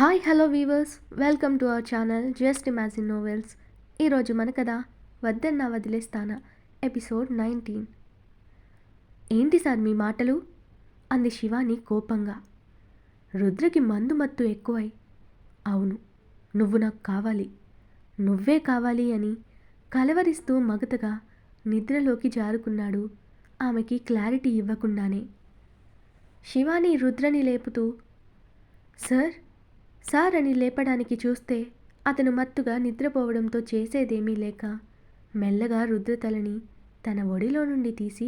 Hi hello weavers, welcome to our channel just imagine novels. ఈరోజు మన కథ వద్దన్నా వదిలేస్తానా ఎపిసోడ్ 19. ఏంటి సార్ మీ మాటలు? అంది శివాని కోపంగా. రుద్రకి మందు మత్తు ఎక్కువై, అవును నువ్వు నాకు కావాలి, నువ్వే కావాలి అని కలవరిస్తూ మగతగా నిద్రలోకి జారుకున్నాడు ఆమెకి క్లారిటీ ఇవ్వకుండానే. శివాని రుద్రని లేపుతూ సార్ సార్ అని లేపడానికి చూస్తే అతను మత్తుగా నిద్రపోవడంతో చేసేదేమీ లేక మెల్లగా రుద్రతలని తన ఒడిలో నుండి తీసి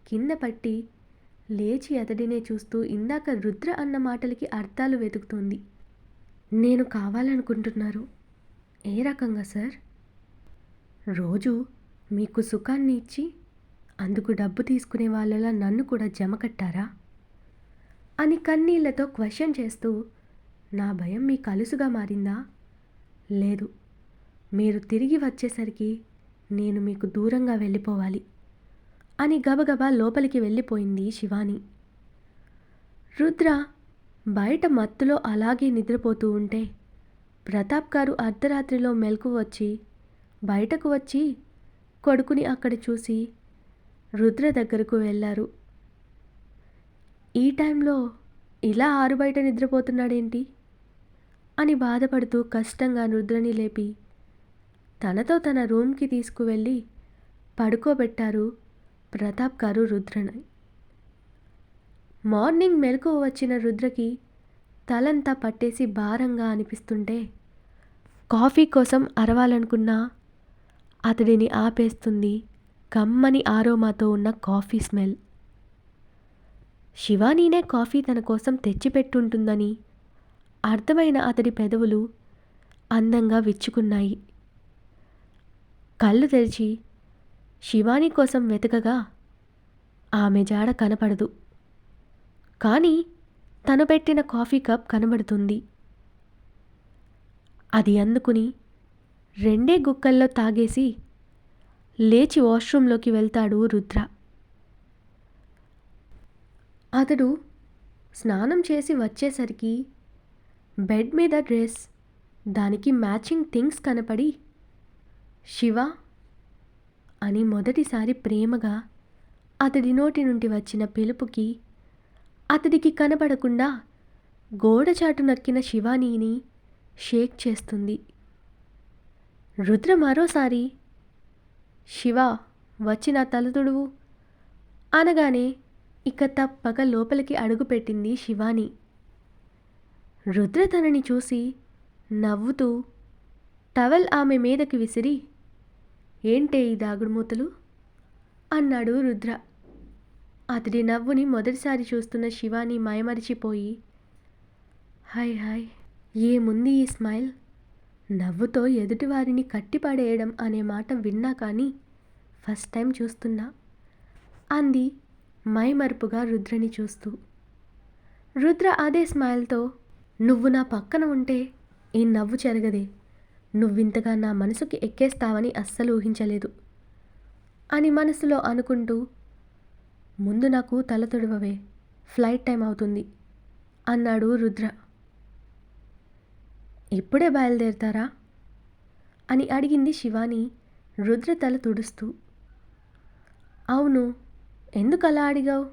కింద పట్టి లేచి అతడినే చూస్తూ ఇందాక రుద్ర అన్న మాటలకి అర్థాలు వెతుకుతోంది. నేను కావాలనుకుంటున్నారు ఏ రకంగా సార్? రోజు మీకు సుఖాన్ని ఇచ్చి అందుకు డబ్బు తీసుకునే వాళ్ళలా నన్ను కూడా జమ కట్టారా అని కన్నీళ్లతో క్వశ్చన్ చేస్తూ, నా భయం మీకు అలుసుగా మారిందా? లేదు, మీరు తిరిగి వచ్చేసరికి నేను మీకు దూరంగా వెళ్ళిపోవాలి అని గబగబా లోపలికి వెళ్ళిపోయింది శివాని. రుద్ర బయట మత్తులో అలాగే నిద్రపోతూ ఉంటే ప్రతాప్ గారు అర్ధరాత్రిలో మెలకు వచ్చి బయటకు వచ్చి కొడుకుని అక్కడ చూసి రుద్ర దగ్గరకు వెళ్ళారు. ఈ టైంలో ఇలా ఆరుబయట నిద్రపోతున్నాడేంటి అని బాధపడుతూ కష్టంగా రుద్రని లేపి తనతో తన రూమ్కి తీసుకువెళ్ళి పడుకోబెట్టారు ప్రతాప్ గారు రుద్రని. మార్నింగ్ మెలకువ వచ్చిన రుద్రకి తలంతా పట్టేసి భారంగా అనిపిస్తుంటే కాఫీ కోసం అరవాలనుకున్నా అతడిని ఆపేస్తుంది కమ్మని ఆరోమాతో ఉన్న కాఫీ స్మెల్. శివానీనే కాఫీ తన కోసం తెచ్చిపెట్టుంటుందని అర్థమైన అతడి పెదవులు అందంగా విచ్చుకున్నాయి. కళ్ళు తెరిచి శివాని కోసం వెతకగా ఆమె జాడ కనపడదు, కానీ తను పెట్టిన కాఫీ కప్ కనబడుతుంది. అది అందుకుని రెండే గుక్కల్లో తాగేసి లేచి వాష్రూంలోకి వెళ్తాడు రుద్ర. అతడు స్నానం చేసి వచ్చేసరికి బెడ్ మీద డ్రెస్, దానికి మ్యాచింగ్ థింగ్స్ కనపడి శివ అని మొదటిసారి ప్రేమగా అతడి నోటి నుండి వచ్చిన పిలుపుకి అతడికి కనపడకుండా గోడచాటు నక్కిన శివానీని షేక్ చేస్తుంది. రుద్ర మరోసారి శివ వచ్చి నా తల తుడువు అనగానే ఇక తప్పక లోపలికి అడుగుపెట్టింది శివాని. రుద్ర తనని చూసి నవ్వుతూ టవల్ ఆమె మీదకి విసిరి, ఏంటే ఈ దాగుడుమూతలు అన్నాడు రుద్ర. అతడి నవ్వుని మొదటిసారి చూస్తున్న శివాని మైమరిచిపోయి, హాయ్ హాయ్ ఏముంది ఈ స్మైల్, నవ్వుతో ఎదుటివారిని కట్టిపడేయడం అనే మాట విన్నా కానీ ఫస్ట్ టైం చూస్తున్నా అంది మైమరుపుగా రుద్రని చూస్తూ. రుద్ర అదే స్మైల్తో, నువ్వు నా పక్కన ఉంటే ఈ నవ్వు చెరగదే, నువ్వింతగా నా మనసుకి ఎక్కేస్తావని అస్సలు ఊహించలేదు అని మనసులో అనుకుంటూ, ముందు నాకు తల తొడవవే, ఫ్లైట్ టైం అవుతుంది అన్నాడు రుద్ర. ఇప్పుడే బయలుదేరతారా అని అడిగింది శివాని రుద్ర తల తుడుస్తూ. అవును, ఎందుకు అలా అడిగావు,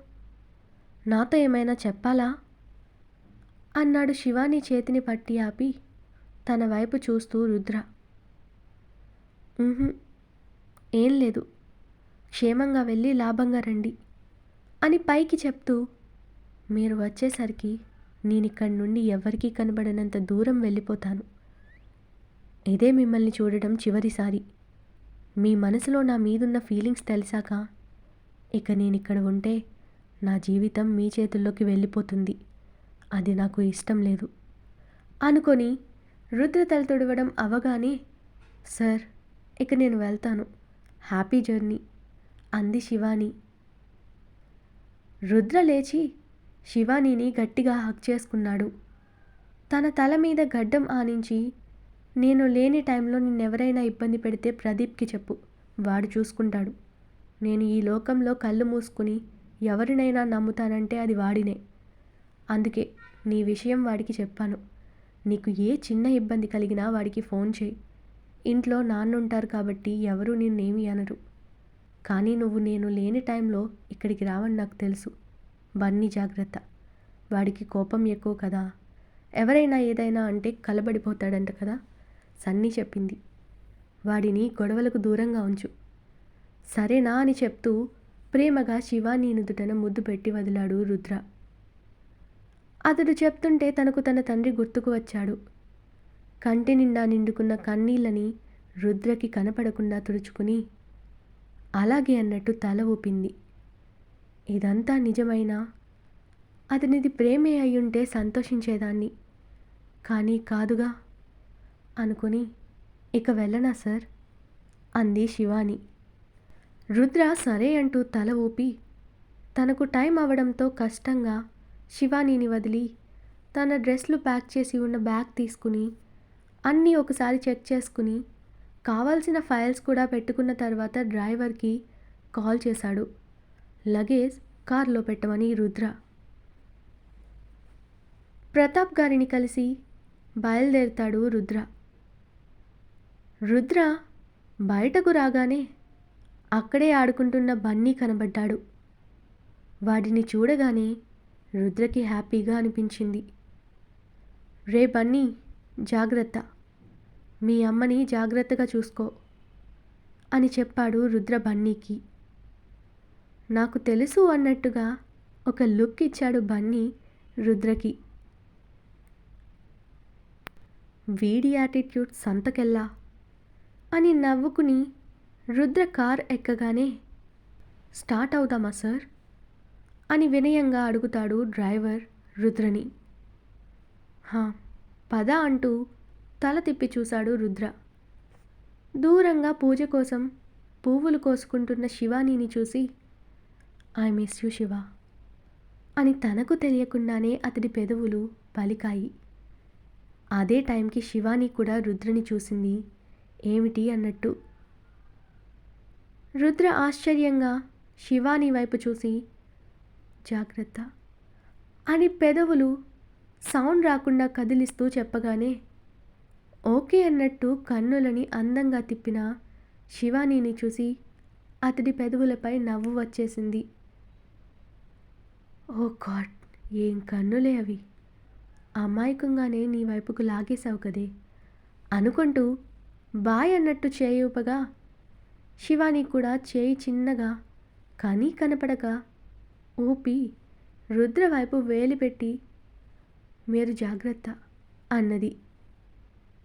నాతో ఏమైనా చెప్పాలా అన్నాడు శివాని చేతిని పట్టి ఆపి తన వైపు చూస్తూ రుద్ర. ఏం లేదు, క్షేమంగా వెళ్ళి లాభంగా రండి అని పైకి చెప్తూ, మీరు వచ్చేసరికి నేనిక్కడి నుండి ఎవరికీ కనబడనంత దూరం వెళ్ళిపోతాను. ఇదే మిమ్మల్ని చూడడం చివరిసారి. మీ మనసులో నా మీదున్న ఫీలింగ్స్ తెలిసాక ఇక నేనిక్కడ ఉంటే నా జీవితం మీ చేతుల్లోకి వెళ్ళిపోతుంది, అది నాకు ఇష్టం లేదు అనుకొని రుద్ర తల తుడవడం అవగానే, సార్ ఇక నేను వెళ్తాను, హ్యాపీ జర్నీ అంది శివాని. రుద్ర లేచి శివానీని గట్టిగా హగ్ చేసుకున్నాడు. తన తల మీద గడ్డం ఆనించి, నేను లేని టైంలో నిన్నెవరైనా ఇబ్బంది పెడితే ప్రదీప్కి చెప్పు, వాడు చూసుకుంటాడు. నేను ఈ లోకంలో కళ్ళు మూసుకుని ఎవరినైనా నమ్ముతానంటే అది వాడినే, అందుకే నీ విషయం వాడికి చెప్పాను, నీకు ఏ చిన్న ఇబ్బంది కలిగినా వాడికి ఫోన్ చేయి. ఇంట్లో నాన్నుంటారు కాబట్టి ఎవరూ నిన్నేమీ అనరు. కానీ నువ్వు నేను లేని టైంలో ఇక్కడికి రావని నాకు తెలుసు. బన్నీ జాగ్రత్త. వాడికి కోపం ఎక్కువ కదా. ఎవరైనా ఏదైనా అంటే కలబడిపోతాడంట కదా. సన్నీ చెప్పింది. వాడిని గొడవలకు దూరంగా ఉంచు. సరేనా అని చెప్తూ ప్రేమగా శివాని నుదుటన ముద్దు పెట్టి వదిలాడు రుద్ర. అతడు చెప్తుంటే తనకు తన తండ్రి గుర్తుకు వచ్చాడు. కంటి నిండా నిండుకున్న కన్నీళ్ళని రుద్రకి కనపడకుండా తుడుచుకుని అలాగే అన్నట్టు తల ఊపింది. ఇదంతా నిజమైనా అతనిది ప్రేమే అయ్యుంటే సంతోషించేదాన్ని, కానీ కాదుగా అనుకుని ఇక వెళ్ళనా సార్ అంది శివాని. రుద్ర సరే అంటూ తల ఊపి తనకు టైం అవడంతో కష్టంగా శివానీని వదిలి తన డ్రెస్లు ప్యాక్ చేసి ఉన్న బ్యాగ్ తీసుకుని అన్నీ ఒకసారి చెక్ చేసుకుని కావాల్సిన ఫైల్స్ కూడా పెట్టుకున్న తర్వాత డ్రైవర్కి కాల్ చేశాడు. లగేజ్ కార్లో పెట్టమని రుద్ర. ప్రతాప్ గారిని కలిసి బయలుదేరుతాడు రుద్ర. రుద్ర బయటకు రాగానే అక్కడే ఆడుకుంటున్న బన్నీ కనబడ్డాడు. వాడిని చూడగానే రుద్రకి హ్యాపీగా అనిపించింది. రే బన్నీ, జాగ్రత్త, మీ అమ్మని జాగ్రత్తగా చూసుకో అని చెప్పాడు రుద్ర బన్నీకి. నాకు తెలుసు అన్నట్టుగా ఒక లుక్ ఇచ్చాడు బన్నీ రుద్రకి. వీడి యాటిట్యూడ్ సంతకెళ్ళా అని నవ్వుకుని రుద్ర కార్ ఎక్కగానే స్టార్ట్ అవుదామా సార్ అని వినయంగా అడుగుతాడు డ్రైవర్ రుద్రని. పద అంటూ తల తిప్పి చూశాడు రుద్ర. దూరంగా పూజ కోసం పువ్వులు కోసుకుంటున్న శివానీని చూసి ఐ మిస్ యూ శివ అని తనకు తెలియకుండానే అతడి పెదవులు పలికాయి. అదే టైంకి శివాని కూడా రుద్రని చూసింది ఏమిటి అన్నట్టు. రుద్ర ఆశ్చర్యంగా శివాని వైపు చూసి జాగ్రత్త అని పెదవులు సౌండ్ రాకుండా కదిలిస్తూ చెప్పగానే ఓకే అన్నట్టు కన్నులని అందంగా తిప్పిన శివానీని చూసి అతడి పెదవులపై నవ్వు వచ్చేసింది. ఓ గాడ్, ఏం కన్నులే అవి, అమాయకంగానే నీ వైపుకు లాగేశావు కదే అనుకుంటూ బాయ్ అన్నట్టు చేయి ఊపగా శివాని కూడా చేయి చిన్నగా కనీ కనపడక ఊపి రుద్ర వైపు వేలి పెట్టి మీరు జాగ్రత్త అన్నది.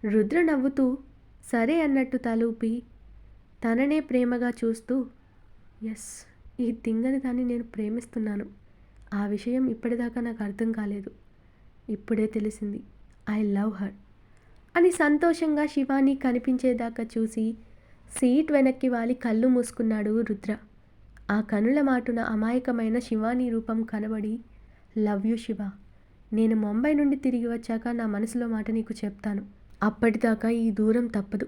రుద్ర నవ్వుతూ సరే అన్నట్టు తలూపి తననే ప్రేమగా చూస్తూ ఎస్, ఈ తింగని దాన్ని నేను ప్రేమిస్తున్నాను. ఆ విషయం ఇప్పటిదాకా నాకు అర్థం కాలేదు, ఇప్పుడే తెలిసింది. ఐ లవ్ హర్ అని సంతోషంగా శివాని కనిపించేదాకా చూసి సీట్ వెనక్కి వాలి కళ్ళు మూసుకున్నాడు రుద్ర. ఆ కనుల మాటున అమాయకమైన శివాని రూపం కనబడి లవ్ యూ శివ, నేను ముంబై నుండి తిరిగి వచ్చాక నా మనసులో మాట నీకు చెప్తాను. అప్పటిదాకా ఈ దూరం తప్పదు.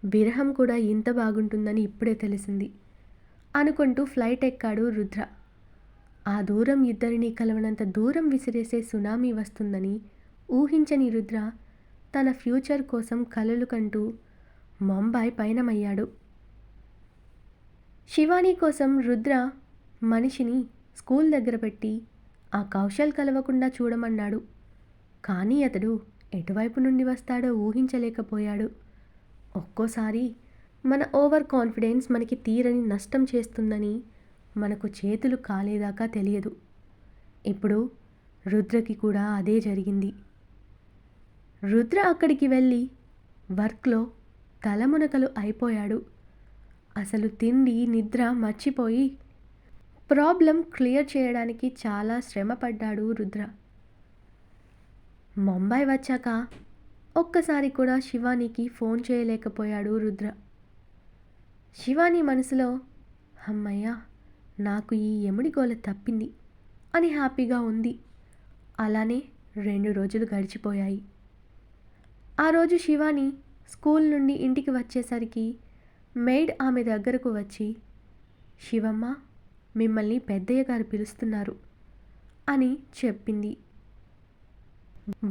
విరహం కూడా ఇంత బాగుంటుందని ఇప్పుడే తెలిసింది అనుకుంటూ ఫ్లైట్ ఎక్కాడు రుద్ర. ఆ దూరం ఇద్దరినీ కలవనంత దూరం విసిరేసే సునామీ వస్తుందని ఊహించని రుద్ర తన ఫ్యూచర్ కోసం కలలు కంటూ ముంబై పయనమయ్యాడు. శివాని కోసం రుద్ర మనిషిని స్కూల్ దగ్గర పెట్టి ఆ కౌశల్ కలవకుండా చూడమన్నాడు. కానీ అతడు ఎటువైపు నుండి వస్తాడో ఊహించలేకపోయాడు. ఒక్కోసారి మన ఓవర్ కాన్ఫిడెన్స్ మనకి తీరని నష్టం చేస్తుందని మనకు చేతులు కాలేదాకా తెలియదు. ఇప్పుడు రుద్రకి కూడా అదే జరిగింది. రుద్ర అక్కడికి వెళ్ళి వర్క్లో తలమునకలు అయిపోయాడు. అసలు తిండి నిద్ర మర్చిపోయి ప్రాబ్లం క్లియర్ చేయడానికి చాలా శ్రమ పడ్డాడు రుద్ర. ముంబై వచ్చాక ఒక్కసారి కూడా శివానికి ఫోన్ చేయలేకపోయాడు రుద్ర. శివాని మనసులో అమ్మయ్య, నాకు ఈ ఎముడి గోల తప్పింది అని హ్యాపీగా ఉంది. అలానే 2 రోజులు గడిచిపోయాయి. ఆ రోజు శివాని స్కూల్ నుండి ఇంటికి వచ్చేసరికి మెయిడ్ ఆమె దగ్గరకు వచ్చి శివమ్మ, మిమ్మల్ని పెద్దయ్య గారు పిలుస్తున్నారు అని చెప్పింది.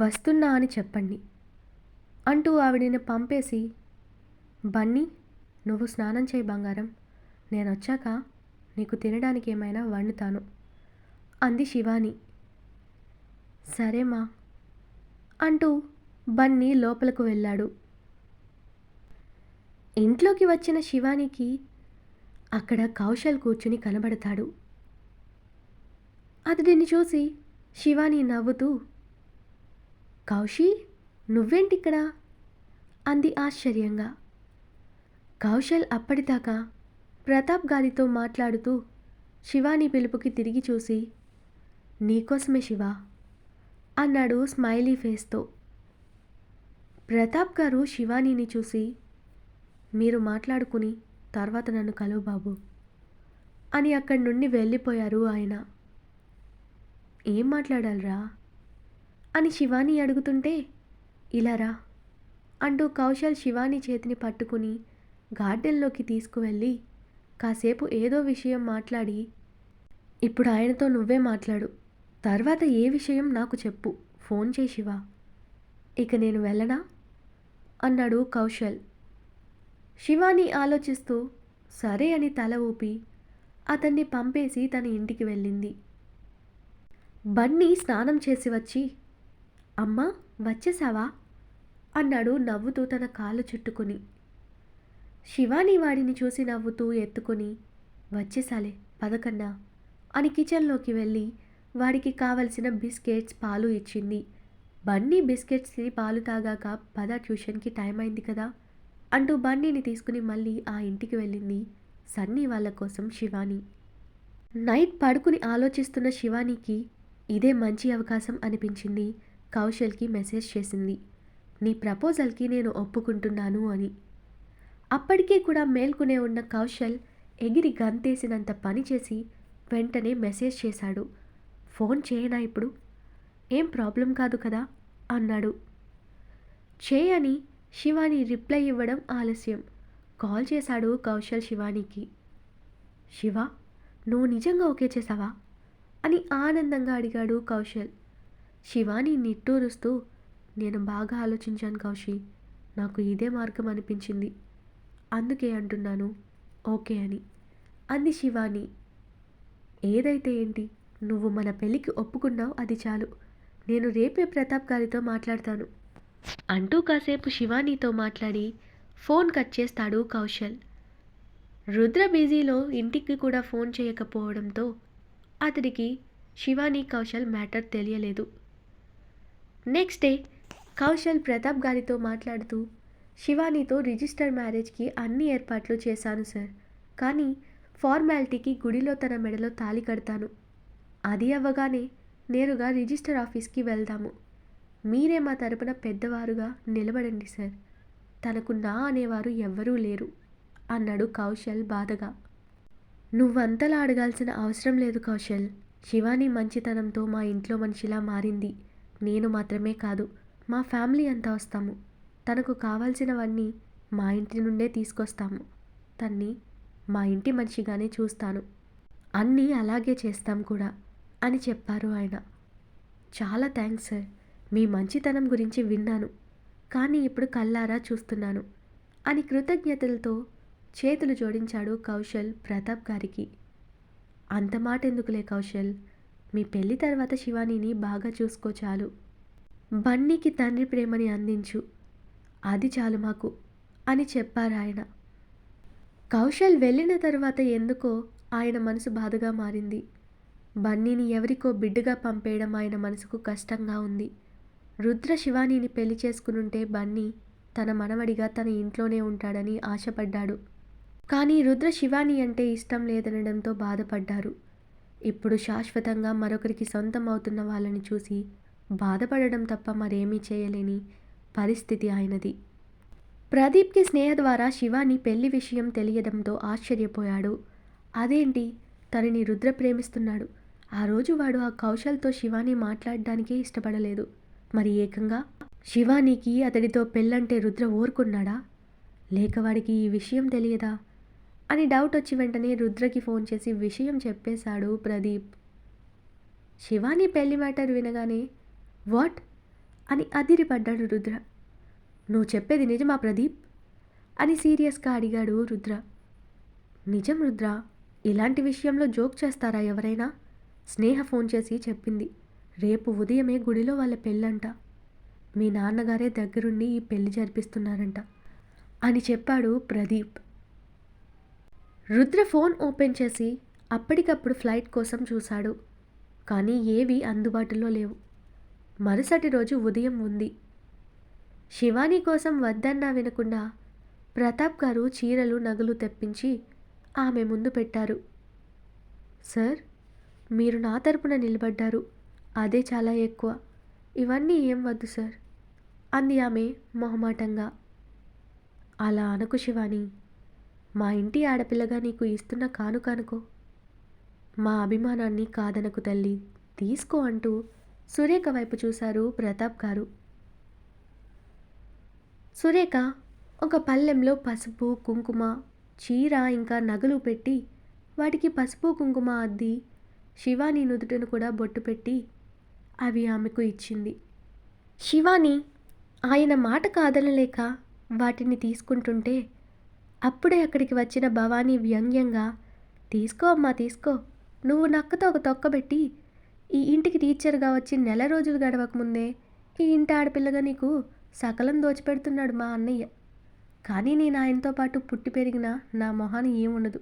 వస్తున్నా అని చెప్పండి అంటూ ఆవిడని పంపేసి, బన్నీ నువ్వు స్నానం చేయి బంగారం, నేనొచ్చాక నీకు తినడానికి ఏమైనా వండుతాను అంది శివాని. సరేమా అంటూ బన్నీ లోపలకు వెళ్ళాడు. ఇంట్లోకి వచ్చిన శివానికి అక్కడ కౌశల్ కూర్చుని కనబడతాడు. అతడిని చూసి శివాని నవ్వుతూ, కౌశీ నువ్వేంటిక్కడ అంది ఆశ్చర్యంగా. కౌశల్ అప్పటిదాకా ప్రతాప్ గారితో మాట్లాడుతూ శివాని పిలుపుకి తిరిగి చూసి, నీకోసమే శివా అన్నాడు స్మైలీ ఫేస్తో. ప్రతాప్ గారు శివానీని చూసి, మీరు మాట్లాడుకుని తర్వాత నన్ను కలువు బాబు అని అక్కడి నుండి వెళ్ళిపోయారు ఆయన. ఏం మాట్లాడాలరా అని శివాని అడుగుతుంటే, ఇలారా అంటూ కౌశల్ శివాని చేతిని పట్టుకుని గార్డెన్లోకి తీసుకువెళ్ళి కాసేపు ఏదో విషయం మాట్లాడి, ఇప్పుడు ఆయనతో నువ్వే మాట్లాడు, తర్వాత ఏ విషయం నాకు చెప్పు, ఫోన్ చేయి శివా, ఇక నేను వెళ్ళనా అన్నాడు కౌశల్. శివాని ఆలోచిస్తూ సరే అని తల ఊపి అతన్ని పంపేసి తన ఇంటికి వెళ్ళింది. బన్నీ స్నానం చేసి వచ్చి, అమ్మా వచ్చేసావా అన్నాడు నవ్వుతూ తన కాళ్ళు చుట్టుకుని. శివాని వాడిని చూసి నవ్వుతూ ఎత్తుకొని, వచ్చేసాలే పదకన్నా అని కిచెన్లోకి వెళ్ళి వాడికి కావలసిన బిస్కెట్స్ పాలు ఇచ్చింది. బన్నీ బిస్కెట్స్ని పాలు తాగాక పద ట్యూషన్కి టైం అయింది కదా అంటూ బన్నీని తీసుకుని మళ్ళీ ఆ ఇంటికి వెళ్ళింది సన్నీ వాళ్ళ కోసం శివాని. నైట్ పడుకుని ఆలోచిస్తున్న శివానికి ఇదే మంచి అవకాశం అనిపించింది. కౌశల్కి మెసేజ్ చేసింది, నీ ప్రపోజల్కి నేను ఒప్పుకుంటున్నాను అని. అప్పటికే కూడా మేల్కొనే ఉన్న కౌశల్ ఎగిరి గంతేసినంత పని చేసి వెంటనే మెసేజ్ చేశాడు. ఫోన్ చేయనా ఇప్పుడు, ఏం ప్రాబ్లం కాదు కదా అన్నాడు. చేయని శివాని రిప్లై ఇవ్వడం ఆలస్యం. కాల్ చేశాడు కౌశల్ శివానికి. శివ నువ్వు నిజంగా ఓకే చేసావా అని ఆనందంగా అడిగాడు కౌశల్. శివాని నిట్టూరుస్తూ, నేను బాగా ఆలోచించాను కౌశి, నాకు ఇదే మార్గం అనిపించింది, అందుకే అంటున్నాను ఓకే అని అంది శివాని. ఏదైతే ఏంటి, నువ్వు మన పెళ్ళికి ఒప్పుకున్నావు అది చాలు, నేను రేపే ప్రతాప్ గారితో మాట్లాడతాను అంటూ కాసేపు శివానీతో మాట్లాడి ఫోన్ కట్ చేస్తాడు కౌశల్. రుద్ర బిజీలో ఇంటికి కూడా ఫోన్ చేయకపోవడంతో అతడికి శివాని కౌశల్ మ్యాటర్ తెలియలేదు. నెక్స్ట్ డే కౌశల్ ప్రతాప్ గారితో మాట్లాడుతూ, శివానీతో రిజిస్టర్ మ్యారేజ్కి అన్ని ఏర్పాట్లు చేశాను సార్, కానీ ఫార్మాలిటీకి గుడిలో తన మెడలో తాళి కడతాను, అది అవ్వగానే నేరుగా రిజిస్టర్ ఆఫీస్కి వెళ్దాము, మీరే మా తరపున పెద్దవారుగా నిలబడండి సార్, తనకు నా అనేవారు ఎవ్వరూ లేరు అన్నాడు కౌశల్ బాధగా. నువ్వంతలా అడగాల్సిన అవసరం లేదు కౌశల్, శివాని మంచితనంతో మా ఇంట్లో మనిషిలా మారింది, నేను మాత్రమే కాదు మా ఫ్యామిలీ అంతా వస్తాము, తనకు కావాల్సినవన్నీ మా ఇంటి నుండే తీసుకొస్తాము, తన్ని మా ఇంటి మనిషిగానే చూస్తాను, అన్నీ అలాగే చేస్తాం కూడా అని చెప్పారు ఆయన. చాలా థ్యాంక్స్ సార్, మీ మంచితనం గురించి విన్నాను, కానీ ఇప్పుడు కళ్ళారా చూస్తున్నాను అని కృతజ్ఞతలతో చేతులు జోడించాడు కౌశల్ ప్రతాప్ గారికి. అంత మాట ఎందుకులే కౌశల్, మీ పెళ్లి తర్వాత శివానీని బాగా చూసుకో చాలు, బన్నీకి తండ్రి ప్రేమని అందించు, అది చాలు మాకు అని చెప్పారు ఆయన. కౌశల్ వెళ్ళిన తర్వాత ఎందుకో ఆయన మనసు బాధగా మారింది. బన్నీని ఎవరికో బిడ్డగా పంపేయడం ఆయన మనసుకు కష్టంగా ఉంది. రుద్ర శివానీని పెళ్లి చేసుకునుంటే బన్నీ తన మనవడిగా తన ఇంట్లోనే ఉంటాడని ఆశపడ్డాడు. కానీ రుద్ర శివాని అంటే ఇష్టం లేదనడంతో బాధపడ్డారు. ఇప్పుడు శాశ్వతంగా మరొకరికి సొంతం అవుతున్న వాళ్ళని చూసి బాధపడడం తప్ప మరేమీ చేయలేని పరిస్థితి ఆయనది. ప్రదీప్కి స్నేహ ద్వారా శివాని పెళ్లి విషయం తెలియడంతో ఆశ్చర్యపోయాడు. అదేంటి, తనని రుద్ర ప్రేమిస్తున్నాడు, ఆ రోజు వాడు ఆ కౌశల్తో శివాని మాట్లాడడానికే ఇష్టపడలేదు, మరి ఏకంగా శివానీకి అతడితో పెళ్ళంటే రుద్ర ఊరుకున్నాడా, లేక వాడికి ఈ విషయం తెలియదా అని డౌట్ వచ్చి వెంటనే రుద్రకి ఫోన్ చేసి విషయం చెప్పేశాడు ప్రదీప్. శివాని పెళ్లి మ్యాటర్ వినగానే వాట్ అని అదిరిపడ్డాడు రుద్ర. నువ్వు చెప్పేది నిజమా ప్రదీప్ అని సీరియస్గా అడిగాడు రుద్ర. నిజం రుద్ర, ఇలాంటి విషయంలో జోక్ చేస్తారా ఎవరైనా? స్నేహ ఫోన్ చేసి చెప్పింది. రేపు ఉదయమే గుడిలో వాళ్ళ పెళ్ళంట. మీ నాన్నగారే దగ్గరుండి ఈ పెళ్లి జరిపిస్తున్నారంట అని చెప్పాడు ప్రదీప్. రుద్ర ఫోన్ ఓపెన్ చేసి అప్పటికప్పుడు ఫ్లైట్ కోసం చూశాడు. కానీ ఏవీ అందుబాటులో లేవు. మరుసటి రోజు ఉదయం ఉంది. శివాని కోసం వద్దన్నా వినకుండా ప్రతాప్ గారు చీరలు నగలు తెప్పించి ఆమె ముందు పెట్టారు. సార్, మీరు నా తరపున నిలబడ్డారు, అదే చాలా ఎక్కువ. ఇవన్నీ ఏం వద్దు సార్ అంది ఆమె మొహమాటంగా. అలా అనకు శివాని, మా ఇంటి ఆడపిల్లగా నీకు ఇస్తున్న కానుకనుకో. మా అభిమానాన్ని కాదనకు తల్లి, తీసుకో అంటూ సురేఖ వైపు చూశారు ప్రతాప్ గారు. సురేఖ ఒక పళ్ళెంలో పసుపు కుంకుమ చీర ఇంకా నగలు పెట్టి వాటికి పసుపు కుంకుమ అద్ది శివాని నుదుటను కూడా బొట్టు పెట్టి అవి ఆమెకు ఇచ్చింది. శివాని ఆయన మాట కాదనలేక వాటిని తీసుకుంటుంటే అప్పుడే అక్కడికి వచ్చిన భవానీ వ్యంగ్యంగా, తీసుకో అమ్మా తీసుకో, నువ్వు నక్కతో ఒక తొక్కబెట్టి ఈ ఇంటికి టీచర్గా వచ్చి నెల రోజులు గడవకముందే ఈ ఇంటి ఆడపిల్లగా నీకు సకలం దోచిపెడుతున్నాడు మా అన్నయ్య. కానీ నేను ఆయనతో పాటు పుట్టి పెరిగిన నా మొహాన్ని ఏముండదు.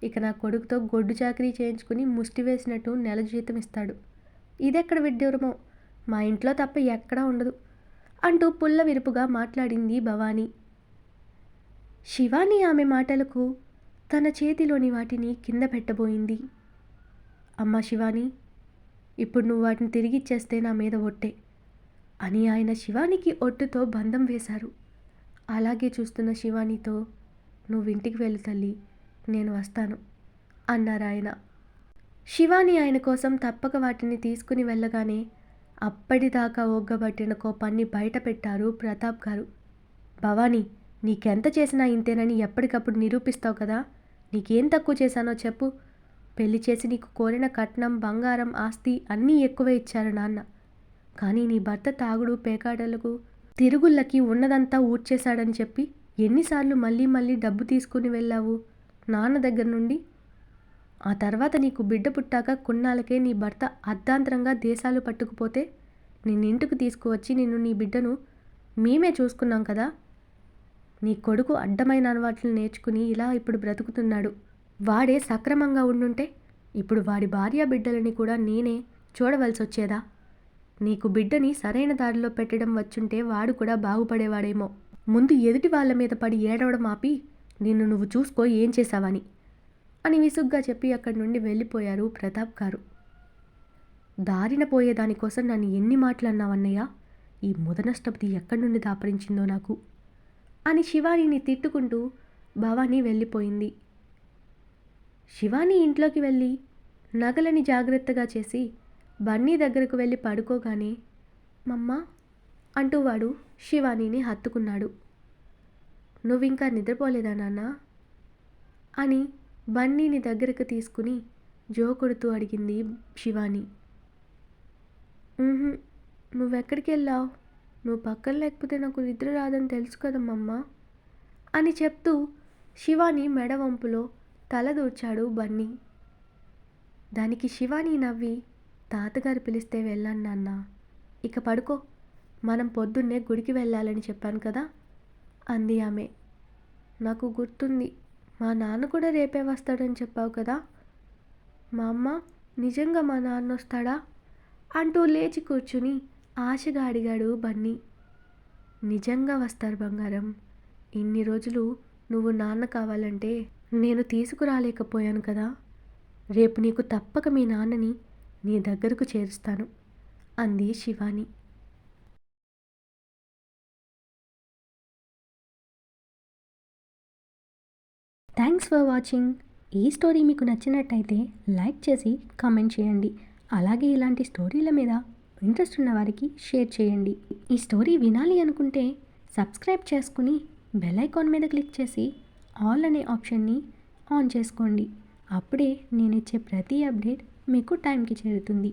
ఇక నా కొడుకుతో గొడ్డు చాకరీ చేయించుకుని ముష్టి వేసినట్టు నెల జీతం ఇస్తాడు. ఇదెక్కడ విడ్డూరమో, మా ఇంట్లో తప్ప ఎక్కడా ఉండదు అంటూ పుల్ల విరుపుగా మాట్లాడింది భవానీ. శివాని ఆమె మాటలకు తన చేతిలోని వాటిని కింద పెట్టబోయింది. అమ్మా శివాని, ఇప్పుడు నువ్వు వాటిని తిరిగిచ్చేస్తే నా మీద ఒట్టే అని ఆయన శివానికి ఒట్టుతో బంధం వేశారు. అలాగే చూస్తున్న శివానితో, నువ్వు ఇంటికి వెళ్ళు తల్లి, నేను వస్తాను అన్నారు ఆయన. శివాని ఆయన కోసం తప్పక వాటిని తీసుకుని వెళ్ళగానే అప్పటిదాకా ఒగ్గబట్టిన కోపాన్ని బయట పెట్టారు ప్రతాప్ గారు. భవానీ, నీకెంత చేసినా ఇంతేనని ఎప్పటికప్పుడు నిరూపిస్తావు కదా. నీకేం తక్కువ చేశానో చెప్పు. పెళ్లి చేసి నీకు కోరిన కట్నం బంగారం ఆస్తి అన్నీ ఎక్కువే ఇచ్చారు నాన్న. కానీ నీ భర్త తాగుడు పేకాటలకు తిరుగుళ్ళకి ఉన్నదంతా ఊడ్చేశాడని చెప్పి ఎన్నిసార్లు మళ్ళీ మళ్ళీ డబ్బు తీసుకుని వెళ్ళావు నాన్న దగ్గర నుండి. ఆ తర్వాత నీకు బిడ్డ పుట్టాక కొన్నాళ్ళకే నీ భర్త అర్ధాంతరంగా దేశాలు పట్టుకుపోతే నిన్నింటికి తీసుకువచ్చి నిన్ను నీ బిడ్డను మేమే చూసుకున్నాం కదా. నీ కొడుకు అడ్డమైన అలవాట్లు నేర్చుకుని ఇలా ఇప్పుడు బ్రతుకుతున్నాడు. వాడే సక్రమంగా ఉండుంటే ఇప్పుడు వాడి భార్య బిడ్డలని కూడా నేనే చూడవలసి వచ్చేదా. నీకు బిడ్డని సరైన దారిలో పెట్టడం వచ్చుంటే వాడు కూడా బాగుపడేవాడేమో. ముందు ఎదుటి వాళ్ళ మీద పడి ఏడవడం ఆపి నిన్ను నువ్వు చూసుకో ఏం చేశావని అని విసుగ్గా చెప్పి అక్కడి నుండి వెళ్ళిపోయారు ప్రతాప్ గారు. దారిన పోయేదానికోసం నన్ను ఎన్ని మాటలు అన్నావన్నయ్య, ఈ ముదనష్టపతి ఎక్కడి నుండి దాపరించిందో నాకు అని శివానీని తిట్టుకుంటూ భవానీ వెళ్ళిపోయింది. శివాని ఇంట్లోకి వెళ్ళి నగలని జాగ్రత్తగా చేసి బన్నీ దగ్గరకు వెళ్ళి పడుకోగానే, మమ్మా అంటూ వాడు శివానీని హత్తుకున్నాడు. నువ్వింకా నిద్రపోలేదా నాన్న అని బన్నీని దగ్గరకు తీసుకుని జోకొడుతూ అడిగింది శివాని. నువ్వెక్కడికి వెళ్ళావు? నువ్వు పక్కన లేకపోతే నాకు నిద్ర రాదని తెలుసు కదమ్మా అని చెప్తూ శివాని మెడ వంపులో తల దూర్చాడు బన్నీ. దానికి శివాని నవ్వి, తాతగారు పిలిస్తే వెళ్ళాను నాన్న, ఇక పడుకో, మనం పొద్దున్నే గుడికి వెళ్ళాలని చెప్పాను కదా అంది ఆమె. నాకు గుర్తుంది, మా నాన్న కూడా రేపే వస్తాడని చెప్పావు కదా. మా అమ్మ నిజంగా మా నాన్న వస్తాడా అంటూ లేచి కూర్చుని ఆశగా అడిగాడు బన్నీ. నిజంగా వస్తారు బంగారం. ఇన్ని రోజులు నువ్వు నాన్న కావాలంటే నేను తీసుకురాలేకపోయాను కదా. రేపు నీకు తప్పక మీ నాన్నని నీ దగ్గరకు చేరుస్తాను అంది శివాని. Thanks for watching. ఈ స్టోరీ మీకు నచ్చినట్టయితే లైక్ చేసి కామెంట్ చేయండి. అలాగే ఇలాంటి స్టోరీల మీద ఇంట్రెస్ట్ ఉన్న వారికి షేర్ చేయండి. ఈ స్టోరీ వినాలి అనుకుంటే సబ్స్క్రైబ్ చేసుకుని బెల్ ఐకాన్ మీద క్లిక్ చేసి ఆల్ అనే ఆప్షన్ని ఆన్ చేసుకోండి. అప్పుడే నేను ఇచ్చే ప్రతి అప్డేట్ మీకు టైంకి చేరుతుంది.